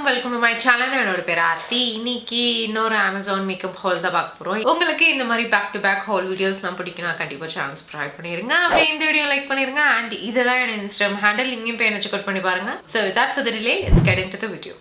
welcome to my channel. என்னோட பேர் ஆர்த்தி. இன்னைக்கு இன்னொரு Amazon மேக்கப் ஹால் தான் பார்க்க போறோம். உங்களுக்கு இந்த மாதிரி back to back haul videos நான் பிடிக்கும்னா கண்டிப்பா சேனல் சப்ஸ்கிரைப் பண்ணிருங்க. அப்படியே இந்த வீடியோ லைக் பண்ணிருங்க. and இதெல்லாம் என்னோட Instagram ஹேண்டில் லிங்கையும் போய் செக் அவுட் பண்ணி பாருங்க. So without further delay, let's get into the video.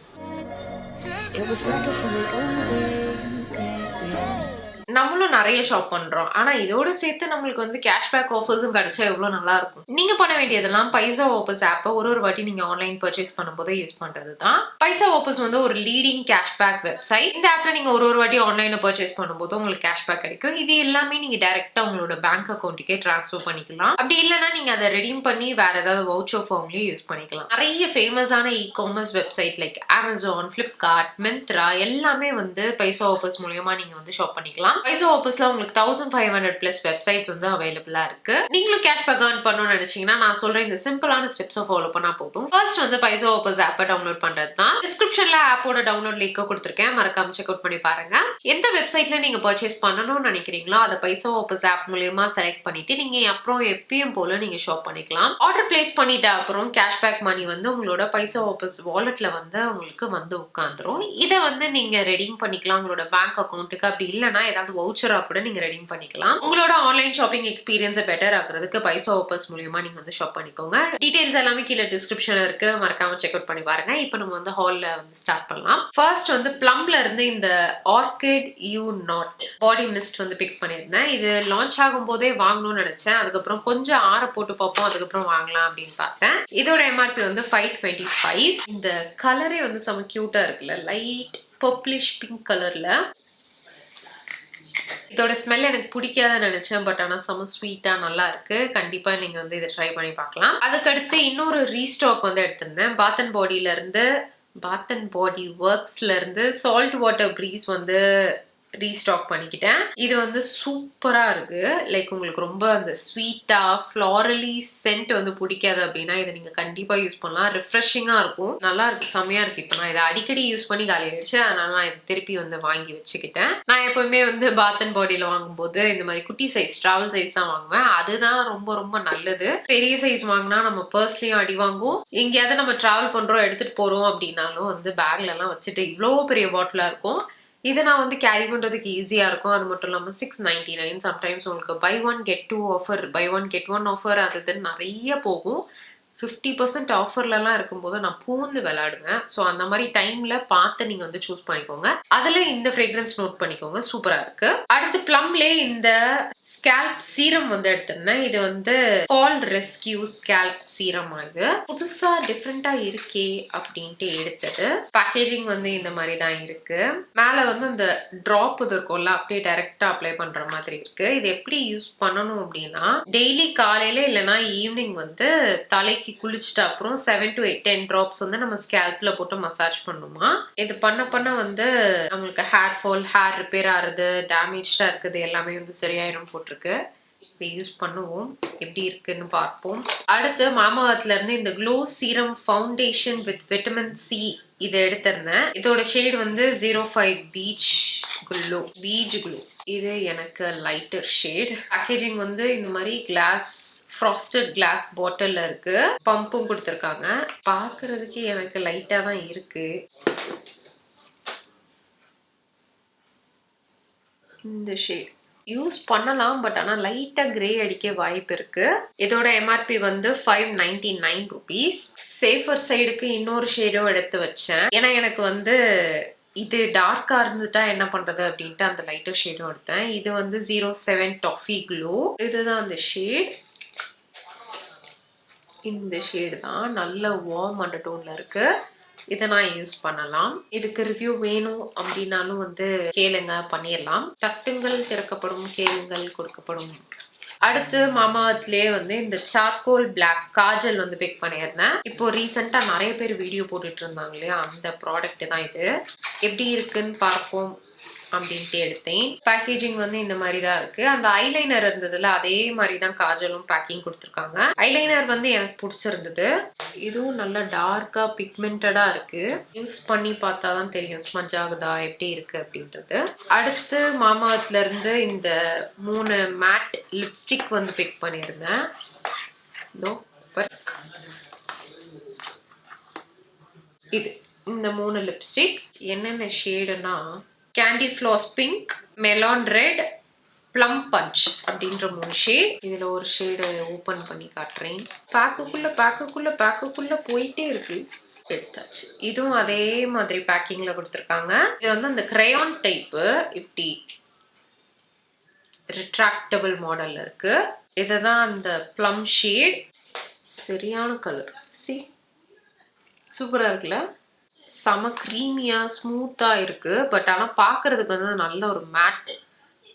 நம்மளும் நிறைய ஷாப் பண்றோம். ஆனா இதோட சேர்த்து நம்மளுக்கு வந்து கேஷ்பேக் ஆஃபர்ஸும் கிடைச்சா எவ்வளவு நல்லா இருக்கும். நீங்க பண்ண வேண்டியதெல்லாம் பைசா ஆஃபர்ஸ் ஆப்பை ஒரு வாட்டி நீங்க ஆன்லைன் பர்ச்சேஸ் பண்ணும்போது யூஸ் பண்றது தான். பைசா ஆஃபர்ஸ் வந்து ஒரு லீடிங் கேஷ்பேக் வெப்சைட். இந்த ஆப்ல நீங்க ஒரு வாட்டி ஆன்லைன்ல பர்ச்சேஸ் பண்ணும்போது உங்களுக்கு கேஷ்பேக் கிடைக்கும். இது எல்லாமே நீங்க டைரக்டா உங்களோட பேங்க் அக்கௌண்ட்டுக்கே டிரான்ஸ்ஃபர் பண்ணிக்கலாம். அப்படி இல்லைன்னா நீங்க அதை ரெடீம் பண்ணி வேற ஏதாவது வவுச்சர் ஃபார்ம்லயும் யூஸ் பண்ணிக்கலாம். நிறைய ஃபேமஸான e-commerce website like Amazon, Flipkart, Myntra எல்லாமே வந்து பைசா ஆஃபர்ஸ் மூலமா நீங்க வந்து ஷாப் பண்ணிக்கலாம். பைசா ஆஃபர்ஸ்ல உங்களுக்கு 1500+ வெப்சைட்ஸ் வந்து அவைலபிளா இருக்கு. நீங்களும் கேஷ்பேக் earn பண்ணணும்னு நினைச்சீங்கன்னா நான் சொல்ற இந்த சிம்பிளான ஸ்டெப்ஸை ஃபாலோ பண்ணா போதும். ஃபர்ஸ்ட் வந்து பைசா ஆஃபர்ஸ் ஆப்பை டவுன்லோட் பண்றது தான். டிஸ்கிரிப்ஷன்ல ஆப்போட டவுன்லோட் லிங்க் கொடுத்திருக்கேன், மறக்காம செக் அவுட் பண்ணி பாருங்க. எந்த வெப்சைட்ல நீங்க பர்ச்சேஸ் பண்ணணும்னு நினைக்கிறீங்களோ அதை பைசா ஆஃபர்ஸ் ஆப் மூலமா செலக்ட் பண்ணிட்டு நீங்க அப்புறம் எப்பயும் போல நீங்க ஷாப் பண்ணிக்கலாம். ஆர்டர் பிளேஸ் பண்ணிட்ட அப்புறம் கேஷ்பேக் மணி வந்து உங்களோட பைசா ஆஃபர்ஸ் வாலெட்ல வந்து உங்களுக்கு வந்து உட்காந்துரும். இதை வந்து நீங்க ரெடீம் பண்ணிக்கலாம் உங்களோட பேங்க் அக்கௌண்ட்டுக்கு. அப்படி இல்லைன்னா ஏதாவது வவுச்சரா கூட நீங்க ரெடீம் பண்ணிக்கலாம். உங்களோட ஆன்லைன் ஷாப்பிங் எக்ஸ்பீரியன்ஸை பெட்டர் ஆக்குறதுக்கு பைசா ஆஃபர்ஸ் மூலமா நீங்க வந்து ஷாப் பண்ணிக்கோங்க. டீடைல்ஸ் எல்லாமே கீழே டிஸ்கிரிப்ஷன்ல இருக்கு, மறக்காம செக் அவுட் பண்ணி பாருங்க. இப்போ நம்ம வந்து ஹால்ல வந்து ஸ்டார்ட் பண்ணலாம். ஃபர்ஸ்ட் வந்து பிளம்ல இருந்து இந்த orchid you not body mist வந்து பிக் பண்ணிருந்தேன். இது லான்ச் ஆகும் போதே வாங்கணும்னு நினைச்சேன். அதுக்கப்புறம் கொஞ்சம் ஆற போட்டு பார்ப்போம், அதுக்கப்புறம் வாங்கலாம் அப்படின்னு பார்த்தேன். இதோட எம்ஆர்பி வந்து 525. இந்த கலரே வந்து செம கியூட்டா இருக்குல்ல, லைட் பர்பிளிஷ் பிங்க் கலர்ல. இதோட ஸ்மெல் எனக்கு பிடிக்காதுன்னு நினைச்சேன், பட் ஆனால் செம ஸ்வீட்டா நல்லா இருக்கு. கண்டிப்பா நீங்க வந்து இதை ட்ரை பண்ணி பார்க்கலாம். அதுக்கடுத்து இன்னொரு ரீஸ்டாக் வந்து எடுத்திருந்தேன். பாத் அண்ட் பாடி ஒர்க்ஸ்ல இருந்து சால்ட் வாட்டர் ப்ரீஸ் வந்து ரீஸ்டாக் பண்ணிக்கிட்டேன். இது வந்து சூப்பரா இருக்கு. லைக் உங்களுக்கு ரொம்ப அந்த ஸ்வீட்டா ஃப்ளாரலி சென்ட் வந்து பிடிக்காது அப்படின்னா இதை நீங்க கண்டிப்பா யூஸ் பண்ணலாம். ரிஃப்ரெஷிங்கா இருக்கும், நல்லா இருக்கு, செமையா இருக்கு. இப்போ நான் இதை அடிக்கடி யூஸ் பண்ணி காலி ஆயிடுச்சு, அதனால நான் இதை திருப்பி வந்து வாங்கி வச்சுக்கிட்டேன். நான் எப்பவுமே வந்து பாத் அண்ட் பாடியில வாங்கும்போது இந்த மாதிரி குட்டி சைஸ் டிராவல் சைஸ் தான் வாங்குவேன். அதுதான் ரொம்ப ரொம்ப நல்லது. பெரிய சைஸ் வாங்கினா நம்ம பர்ஸ்லயும் அடி வாங்குவோம். எங்கேயாவது நம்ம டிராவல் பண்றோம் எடுத்துட்டு போறோம் அப்படின்னாலும் வந்து பேக்ல எல்லாம் வச்சுட்டு இவ்வளோ பெரிய பாட்டிலா இருக்கும். இதை நான் வந்து கேரி பண்ணுறதுக்கு ஈஸியாக இருக்கும். அது மட்டும் இல்லாமல் 699. சம்டைம்ஸ் உங்களுக்கு buy one get one offer அது இதுன்னு நிறைய போகும். 50% ஆஃபர்லலாம் இருக்கும்போது நான் பூந்து விளையாடுவேன். ஸோ அந்த மாதிரி டைம்ல பார்த்து நீங்க வந்து சூஸ் பண்ணிக்கோங்க. அதுல இந்த ஃப்ரேக்ரன்ஸ் நோட் பண்ணிக்கோங்க, சூப்பரா இருக்கு. அடுத்து பிளம்லே இந்த ஸ்கேல்ப் சீரம் வந்து எடுத்திருந்தேன். இது வந்து ஃபால் ரெஸ்கியூ ஸ்கேல்ப் சீரம். இது புதுசா டிஃப்ரெண்டா இருக்கே அப்படின்ட்டு எடுத்தது. பேக்கேஜிங் வந்து இந்த மாதிரி தான் இருக்கு. மேல வந்து அந்த டிராப் இது இருக்கும்ல, அப்படியே டைரக்டா அப்ளை பண்ற மாதிரி இருக்கு. இது எப்படி யூஸ் பண்ணணும் அப்படின்னா டெய்லி காலையில இல்லைன்னா ஈவினிங் வந்து தலைக்கு குளிச்சுட்டு அப்புறம் 7 to 10 drops வந்து நம்ம ஸ்கேல்ப்ல போட்டு மசாஜ் பண்ணுமா. இது பண்ண வந்து நம்மளுக்கு ஹேர் ஃபால், ஹேர் ரிப்பேர் ஆகுறது, டேமேஜா இருக்குது எல்லாமே வந்து சரியாயிடும் போட்டிருக்கு. இதை யூஸ் பண்ணுவோம், எப்படி இருக்குன்னு பார்ப்போம். அடுத்து மாமாவத்துல இருந்து இந்த glow serum foundation with vitamin C இதை எடுத்திருந்தேன். இதோட ஷேட் வந்து 05 பீச் க்ளோ. இது எனக்கு லைட்டர் ஷேட். பேக்கேஜிங் வந்து இந்த மாதிரி ஃப்ராஸ்டட் கிளாஸ் பாட்டில் இருக்கு. பம்பும் கொடுத்துருக்காங்க. பார்க்கறதுக்கு எனக்கு லைட்டா தான் இருக்கு. இந்த ஷேட் யூஸ் பண்ணலாம், பட் ஆனால் லைட்டா கிரே அடிக்க வாய்ப்பு இருக்கு. இதோட எம்ஆர்பி வந்து 599 rupees. சேஃபர் சைடுக்கு இன்னொரு ஷேடும் எடுத்து வச்சேன். ஏன்னா எனக்கு வந்து இது டார்க்கா இருந்துட்டா என்ன பண்றது அப்படின்ட்டு அந்த லைட்டர் ஷேடும் எடுத்தேன். இது வந்து 07 டாஃபி க்ளோ. இதுதான் அந்த ஷேட். இந்த ஷேடு தான் நல்ல வார்ம் அண்டர் டோன்ல இருக்கு. இதை நான் யூஸ் பண்ணலாம். இதுக்கு ரிவ்யூ வேணும் அப்படின்னாலும் வந்து கேளுங்க, பண்ணிடலாம். தட்டுங்கள் திறக்கப்படும், கேளுங்கள் கொடுக்கப்படும். அடுத்து மாமாவத்திலே வந்து இந்த சார்கோல் பிளாக் காஜல் வந்து பிக் பண்ணியிருந்தேன். இப்போ ரீசெண்டா நிறைய பேர் வீடியோ போட்டுட்டு இருந்தாங்க இல்லையா, அந்த ப்ராடக்ட் தான் இது. எப்படி இருக்குன்னு பார்ப்போம் அப்படின்ட்டு எடுத்தேன். பேக்கேஜிங் வந்து இந்த மாதிரி தான் இருக்கு. அந்த ஐலைனர் இருந்ததுல அதே மாதிரி தான் காஜலும் பேக்கிங் கொடுத்துருக்காங்க. ஐலைனர் வந்து எனக்கு பிடிச்சிருந்தது. இதுவும் நல்ல டார்க்கா பிக்மெண்டடா இருக்கு. யூஸ் பண்ணி பார்த்தா தான் தெரியும் ஸ்மஜ் ஆகுதா எப்படி இருக்கு அப்படின்றது. அடுத்து மாமாவத்துல இருந்து இந்த 3 மேட் லிப்ஸ்டிக் வந்து பிக் பண்ணியிருந்தேன். இது இந்த 3 லிப்ஸ்டிக் என்னென்ன ஷேடுனா candy floss pink, melon red, plum punch அப்படின்ற 3 ஷேட். இதுல ஒரு ஷேடு ஓபன் பண்ணி காட்டுறேன். பேக்குக்குள்ள போயிட்டே இருக்கு. எடுத்தாச்சு. இதுவும் அதே மாதிரி பேக்கிங்ல கொடுத்துருக்காங்க. இது வந்து அந்த கிரையான் டைப்பு, இப்படி ரிட்ராக்டபிள் மாடல்ல இருக்கு. இதுதான் அந்த ப்ளம் ஷேட். சரியான கலர். சி சூப்பரா இருக்குல்ல? செம க்ரீமியா ஸ்மூத்தா இருக்கு. பட் ஆனா பாக்குறதுக்கு வந்து நல்ல ஒரு மேட்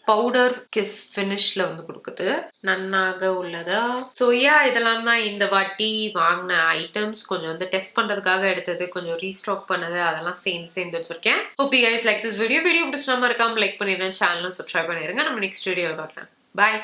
பவுடர் கிஸ் ஃபினிஷ்ல வந்து கொடுக்குது. நன்னாக உள்ளதா. ஸோ இதெல்லாம் தான் இந்த வாட்டி வாங்கின ஐட்டம்ஸ். கொஞ்சம் வந்து டெஸ்ட் பண்றதுக்காக எடுத்தது, கொஞ்சம் ரீஸ்டாக் பண்ணது, அதெல்லாம் சேர்ந்து வச்சிருக்கேன். Hope you guys like this video பிடிச்ச நம்ம இருக்காம லைக் பண்ணிடுங்க, சேனலும் சப்ஸ்கிரைப் பண்ணிடுங்க. நம்ம நெக்ஸ்ட் வீடியோ பார்க்கலாம். பாய்.